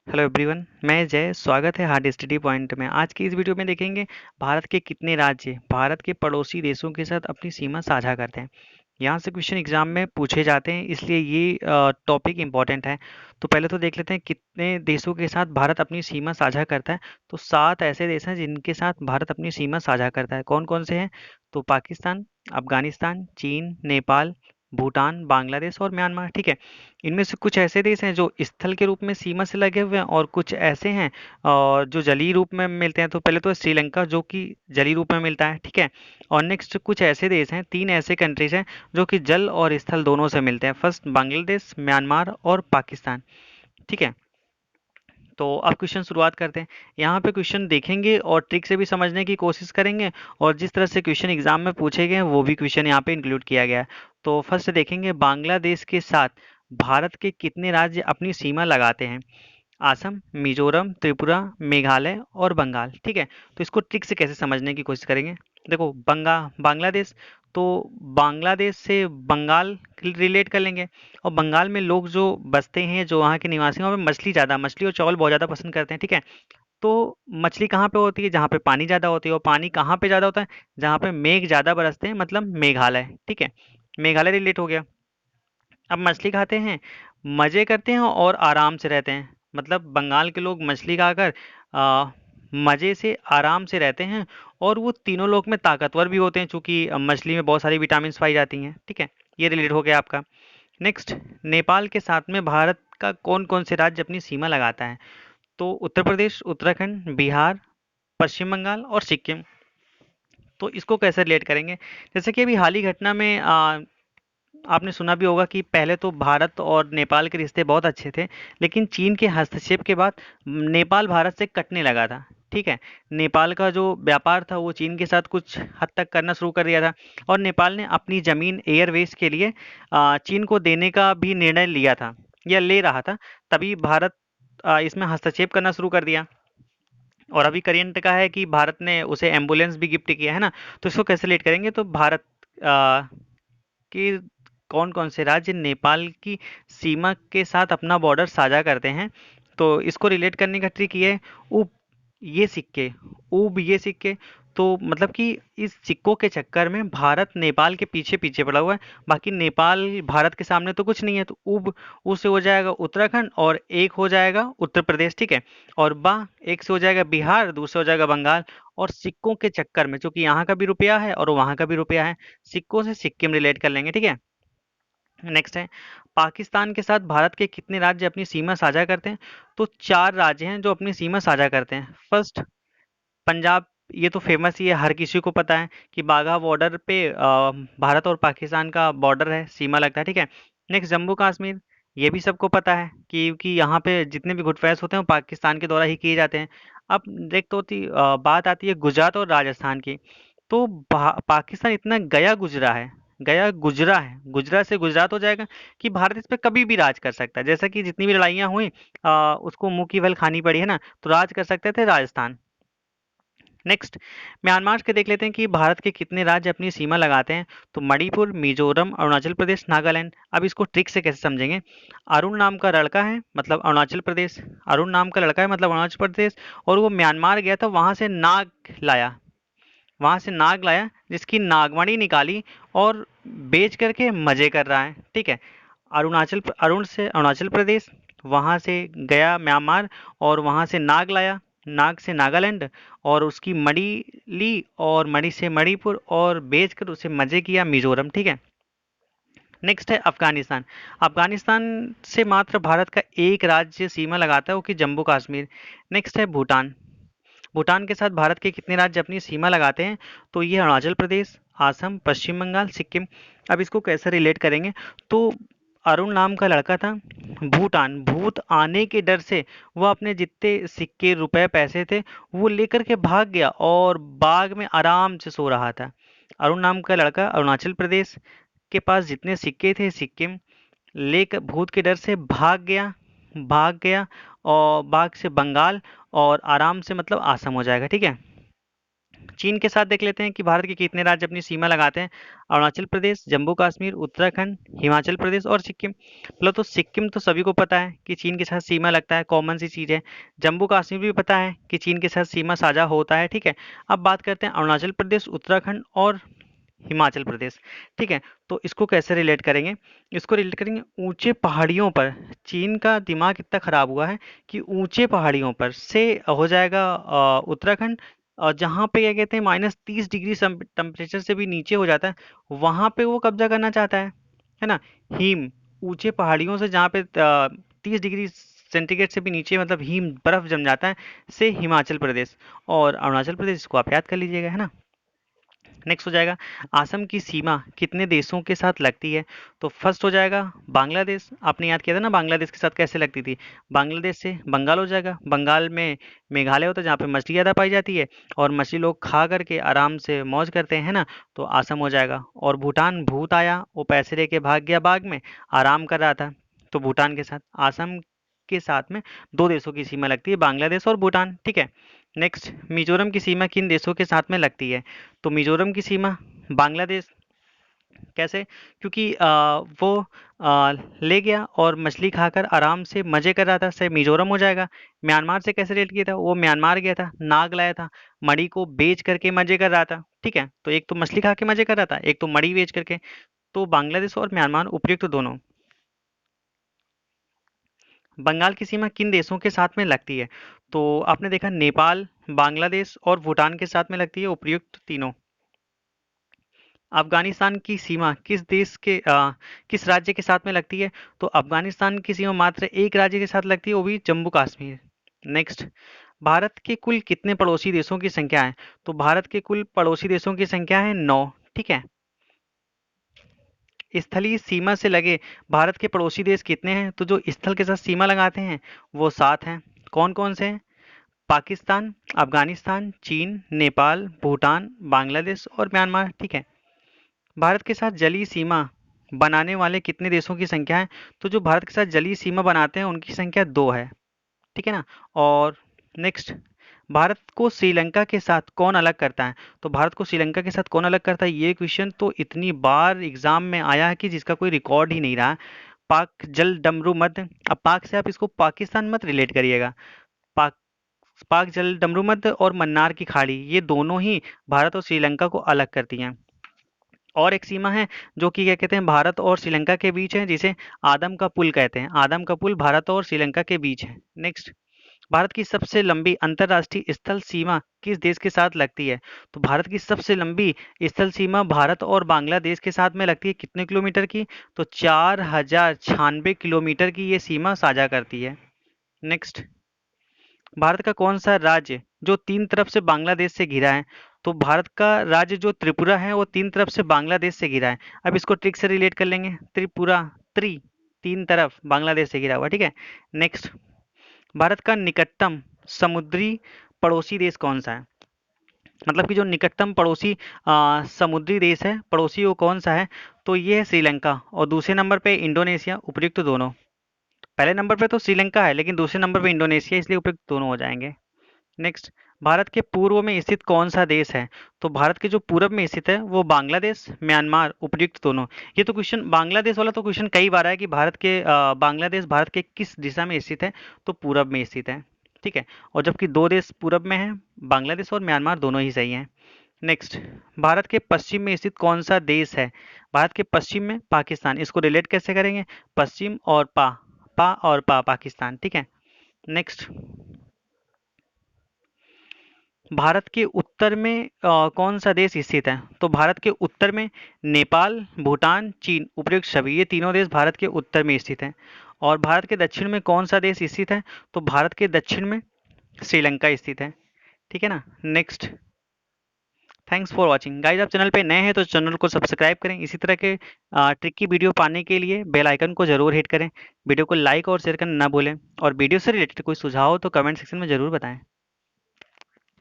Hello everyone, मैं जय। स्वागत है हार्ड स्टडी पॉइंट में। आज की इस वीडियो में देखेंगे भारत के कितने राज्य भारत के पड़ोसी देशों के साथ अपनी सीमा साझा करते हैं। यहाँ से क्वेश्चन एग्जाम में पूछे जाते हैं, इसलिए ये टॉपिक इम्पोर्टेंट है। तो पहले तो देख लेते हैं कितने देशों के साथ भारत अपनी सीमा साझा करता है। तो 7 ऐसे देश हैं जिनके साथ भारत अपनी सीमा साझा करता है। कौन कौन से हैं? तो पाकिस्तान, अफगानिस्तान, चीन, नेपाल, भूटान, बांग्लादेश और म्यांमार। ठीक है। इनमें से कुछ ऐसे देश हैं जो स्थल के रूप में सीमा से लगे हुए हैं और कुछ ऐसे हैं और जो जलीय रूप में मिलते हैं। तो पहले तो श्रीलंका, जो कि जलीय रूप में मिलता है। ठीक है। और नेक्स्ट कुछ ऐसे देश हैं, 3 ऐसे कंट्रीज हैं जो कि जल और स्थल दोनों से मिलते हैं। फर्स्ट बांग्लादेश, म्यांमार और पाकिस्तान। ठीक है। तो अब क्वेश्चन शुरुआत करते हैं। यहाँ पे क्वेश्चन देखेंगे और ट्रिक से भी समझने की कोशिश करेंगे, और जिस तरह से क्वेश्चन एग्जाम में पूछे गए हैं वो भी क्वेश्चन यहाँ पे इंक्लूड किया गया है। तो फर्स्ट देखेंगे, बांग्लादेश के साथ भारत के कितने राज्य अपनी सीमा लगाते हैं? असम, मिजोरम, त्रिपुरा, मेघालय और बंगाल। ठीक है। तो इसको ट्रिक से कैसे समझने की कोशिश करेंगे। देखो, बांग्लादेश, तो बांग्लादेश से बंगाल रिलेट कर लेंगे। और बंगाल में लोग जो बसते हैं, जो वहाँ के निवासी हैं, वहाँ पे मछली और चावल बहुत ज़्यादा पसंद करते हैं। ठीक है। तो मछली कहाँ पे होती है? जहाँ पे पानी ज़्यादा होती है। और पानी कहाँ पे ज़्यादा होता है? जहाँ पे मेघ ज़्यादा बरसते हैं, मतलब मेघालय। ठीक है। मेघालय रिलेट हो गया। अब मछली खाते हैं, मज़े करते हैं और आराम से रहते हैं। मतलब बंगाल के लोग मछली खाकर मज़े से आराम से रहते हैं। और वो तीनों लोक में ताकतवर भी होते हैं, चूँकि मछली में बहुत सारी विटामिन्स पाई जाती हैं। ठीक है। ये रिलेट हो गया आपका। नेक्स्ट, नेपाल के साथ में भारत का कौन-कौन से राज्य अपनी सीमा लगाता है? तो उत्तर प्रदेश, उत्तराखंड, बिहार, पश्चिम बंगाल और सिक्किम। तो इसको कैसे रिलेट करेंगे? जैसे कि अभी हाल ही घटना में आपने सुना भी होगा कि पहले तो भारत और नेपाल के रिश्ते बहुत अच्छे थे, लेकिन चीन के हस्तक्षेप के बाद नेपाल भारत से कटने लगा था। ठीक है। नेपाल का जो व्यापार था वो चीन के साथ कुछ हद तक करना शुरू कर दिया था। और नेपाल ने अपनी ज़मीन एयरवेज के लिए चीन को देने का भी निर्णय लिया था, या ले रहा था। तभी भारत इसमें हस्तक्षेप करना शुरू कर दिया। और अभी करेंट का है कि भारत ने उसे एम्बुलेंस भी गिफ्ट किया है ना। तो इसको कैसे रिलेट करेंगे? तो भारत कि कौन-कौन से राज्य नेपाल की सीमा के साथ अपना बॉर्डर साझा करते हैं। तो इसको रिलेट करने का ट्रिक ये है, उप ये सिक्के उब ये सिक्के। तो मतलब कि इस सिक्कों के चक्कर में भारत नेपाल के पीछे पीछे पड़ा हुआ है। बाकी नेपाल भारत के सामने तो कुछ नहीं है। तो उब, उससे हो जाएगा उत्तराखंड और एक हो जाएगा उत्तर प्रदेश। ठीक है। और बा, एक से हो जाएगा बिहार, दूसरा हो जाएगा बंगाल। और सिक्कों के चक्कर में, चूंकि यहाँ का भी रुपया है और वहाँ का भी रुपया है, सिक्कों से सिक्किम रिलेट कर लेंगे। ठीक है। नेक्स्ट है, पाकिस्तान के साथ भारत के कितने राज्य अपनी सीमा साझा करते हैं? तो 4 राज्य हैं जो अपनी सीमा साझा करते हैं। फर्स्ट पंजाब। ये तो फेमस ही है, हर किसी को पता है कि बाघा बॉर्डर पे भारत और पाकिस्तान का बॉर्डर है, सीमा लगता है। ठीक है। नेक्स्ट जम्मू कश्मीर। ये भी सबको पता है कि यहाँ पे जितने भी घुटपैठ होते हैं वो पाकिस्तान के द्वारा ही किए जाते हैं। अब देख तो बात आती है गुजरात और राजस्थान की। तो पाकिस्तान इतना गुजरा से गुजरात हो जाएगा कि भारत इस पे कभी भी राज कर सकता है। जैसा कि जितनी भी लड़ाइयाँ हुई, उसको मुंह की बल खानी पड़ी है ना। तो राज कर सकते थे राजस्थान। नेक्स्ट, म्यांमार के देख लेते हैं कि भारत के कितने राज्य अपनी सीमा लगाते हैं। तो मणिपुर, मिजोरम, अरुणाचल प्रदेश, नागालैंड। अब इसको ट्रिक से कैसे समझेंगे। अरुण नाम का लड़का है, मतलब अरुणाचल प्रदेश। अरुण नाम का लड़का है, मतलब अरुणाचल प्रदेश। और वो म्यांमार गया था, वहां से नाग लाया, जिसकी नागमणि निकाली और बेच करके मजे कर रहा है। ठीक है। अरुण से अरुणाचल प्रदेश, वहां से गया म्यांमार, और वहां से नाग लाया, नाग से नागालैंड, और उसकी मणि ली, और मणि से मणिपुर, और बेचकर उसे मजे किया मिजोरम। ठीक है। नेक्स्ट है अफगानिस्तान। अफगानिस्तान से मात्र भारत का एक राज्य सीमा लगाता है, वो कि जम्मू कश्मीर। नेक्स्ट है भूटान। भूटान के साथ भारत के कितने राज्य अपनी सीमा लगाते हैं? तो ये अरुणाचल प्रदेश, असम, पश्चिम बंगाल, सिक्किम। अब इसको कैसे रिलेट करेंगे? तो अरुण नाम का लड़का था, भूत आने के डर से वह अपने जितने सिक्के, रुपए, पैसे थे वो लेकर के भाग गया और बाग में आराम से सो रहा था। अरुण नाम का लड़का अरुणाचल प्रदेश के पास जितने सिक्के थे, सिक्किम लेकर भूत के डर से भाग गया, और बाघ से बंगाल, और आराम से मतलब आसम हो जाएगा। ठीक है। चीन के साथ देख लेते हैं कि भारत के कितने राज्य अपनी सीमा लगाते हैं। अरुणाचल प्रदेश, जम्मू कश्मीर, उत्तराखंड, हिमाचल प्रदेश और सिक्किम। मतलब तो सिक्किम तो सभी को पता है कि चीन के साथ सीमा लगता है, कॉमन सी चीज़ है। जम्मू कश्मीर भी पता है कि चीन के साथ सीमा साझा होता है, ठीक है। अब बात करते हैं अरुणाचल प्रदेश, उत्तराखंड और हिमाचल प्रदेश, ठीक है। तो इसको कैसे रिलेट करेंगे? इसको रिलेट करेंगे ऊंचे पहाड़ियों पर। चीन का दिमाग इतना खराब हुआ है कि ऊंचे पहाड़ियों पर से हो जाएगा उत्तराखंड, जहाँ पे क्या कहते हैं -30 डिग्री टेम्परेचर से भी नीचे हो जाता है, वहां पे वो कब्जा करना चाहता है ना। हिम, ऊंचे पहाड़ियों से जहाँ पे 30 डिग्री सेंटीग्रेड से भी नीचे मतलब हिम बर्फ जम जाता है, से हिमाचल प्रदेश और अरुणाचल प्रदेश, इसको आप याद कर लीजिएगा, है ना। नेक्स्ट हो जाएगा असम की सीमा कितने देशों के साथ लगती है? तो फर्स्ट हो जाएगा बांग्लादेश। आपने याद किया था ना बांग्लादेश के साथ कैसे लगती थी? बांग्लादेश से बंगाल हो जाएगा, बंगाल में मेघालय होता है जहाँ पे मछली ज़्यादा पाई जाती है और मछली लोग खा करके आराम से मौज करते हैं ना, तो असम हो जाएगा। और भूटान, भूत आया वो पैसे लेके भाग गया बाग में, आराम कर रहा था, तो भूटान के साथ असम के साथ में दो देशों की सीमा लगती है, बांग्लादेश और भूटान, ठीक है। नेक्स्ट, मिजोरम की सीमा किन देशों के साथ में लगती है? तो मिजोरम की सीमा बांग्लादेश। कैसे? क्योंकि वो ले गया और मछली खाकर आराम से मजे कर रहा था, से मिजोरम हो जाएगा। म्यांमार से कैसे रिलेट किया था? वो म्यांमार गया था, नाग लाया था, मड़ी को बेच करके मजे कर रहा था, ठीक है। तो एक तो मछली खा के मजे कर रहा था, एक तो मड़ी बेच करके। तो बांग्लादेश और म्यांमार उपयुक्त दोनों। बंगाल की सीमा किन देशों के साथ में लगती है? तो आपने देखा नेपाल, बांग्लादेश और भूटान के साथ में लगती है, उपयुक्त तीनों। अफगानिस्तान की सीमा किस राज्य के साथ में लगती है? तो अफगानिस्तान की सीमा मात्र एक राज्य के साथ लगती है, वो भी जम्मू कश्मीर। नेक्स्ट, भारत के कुल कितने पड़ोसी देशों की संख्या है? तो भारत के कुल पड़ोसी देशों की संख्या है 9, ठीक है। स्थलीय सीमा से लगे भारत के पड़ोसी देश कितने हैं? तो जो स्थल के साथ सीमा लगाते हैं वो 7 हैं। कौन कौन से हैं? पाकिस्तान, अफगानिस्तान, चीन, नेपाल, भूटान, बांग्लादेश और म्यांमार, ठीक है। भारत के साथ जलीय सीमा बनाने वाले कितने देशों की संख्या है? तो जो भारत के साथ जलीय सीमा बनाते हैं उनकी संख्या 2 है, ठीक है ना। और नेक्स्ट, भारत को श्रीलंका के साथ कौन अलग करता है? तो भारत को श्रीलंका के साथ कौन अलग करता है, ये क्वेश्चन तो इतनी बार एग्जाम में आया है कि जिसका कोई रिकॉर्ड ही नहीं रहा। पाक जल डमरू मध्य, अब पाक से आप इसको पाकिस्तान मत रिलेट करिएगा। पाक पाक जल डमरू मध्य और मन्नार की खाड़ी, ये दोनों ही भारत और श्रीलंका को अलग करती हैं। और एक सीमा है जो कि क्या कहते हैं भारत और श्रीलंका के बीच है, जिसे आदम का पुल कहते हैं। आदम का पुल भारत और श्रीलंका के बीच है। नेक्स्ट, भारत की सबसे लंबी अंतर्राष्ट्रीय स्थल सीमा किस देश के साथ लगती है? तो भारत की सबसे लंबी स्थल सीमा भारत और बांग्लादेश के साथ में लगती है, कितने किलोमीटर की? तो 4096 किलोमीटर की ये सीमा साझा करती है। नेक्स्ट, भारत का कौन सा राज्य जो तीन तरफ से बांग्लादेश से घिरा है? तो भारत का राज्य जो त्रिपुरा है वो तीन तरफ से बांग्लादेश से घिरा है। अब इसको ट्रिक से रिलेट कर लेंगे, त्रिपुरा, तीन तरफ बांग्लादेश से घिरा हुआ, ठीक है। नेक्स्ट, भारत का निकटतम समुद्री पड़ोसी देश कौन सा है? मतलब कि जो निकटतम पड़ोसी समुद्री देश है, पड़ोसी वो कौन सा है? तो ये है श्रीलंका, और दूसरे नंबर पे इंडोनेशिया, उपयुक्त दोनों। पहले नंबर पे तो श्रीलंका है लेकिन दूसरे नंबर पे इंडोनेशिया, इसलिए उपयुक्त दोनों हो जाएंगे। नेक्स्ट, भारत के पूर्व में स्थित कौन सा देश है? तो भारत के जो पूरब में स्थित है वो बांग्लादेश, म्यांमार, उपयुक्त दोनों। ये तो क्वेश्चन बांग्लादेश वाला तो क्वेश्चन कई बार आया कि बांग्लादेश भारत के किस दिशा में स्थित है? तो पूरब में स्थित है, ठीक है। और जबकि दो देश पूरब में हैं, बांग्लादेश और म्यांमार, दोनों ही सही हैं। नेक्स्ट, भारत के पश्चिम में स्थित कौन सा देश है? भारत के पश्चिम में पाकिस्तान। इसको रिलेट कैसे करेंगे? पश्चिम और पाकिस्तान, ठीक है। नेक्स्ट, भारत के उत्तर में कौन सा देश स्थित है? तो भारत के उत्तर में नेपाल, भूटान, चीन, उपयुक्त सभी, ये तीनों देश भारत के उत्तर में स्थित हैं। और भारत के दक्षिण में कौन सा देश स्थित है? तो भारत के दक्षिण में श्रीलंका स्थित है, ठीक है ना। Next, thanks for watching guys. आप चैनल पे नए हैं तो चैनल को सब्सक्राइब करें। इसी तरह के ट्रिक की वीडियो पाने के लिए बेल आइकन को जरूर हिट करें। वीडियो को लाइक और शेयर करना ना भूलें, और वीडियो से रिलेटेड कोई सुझाव हो तो कमेंट सेक्शन में जरूर बताएं।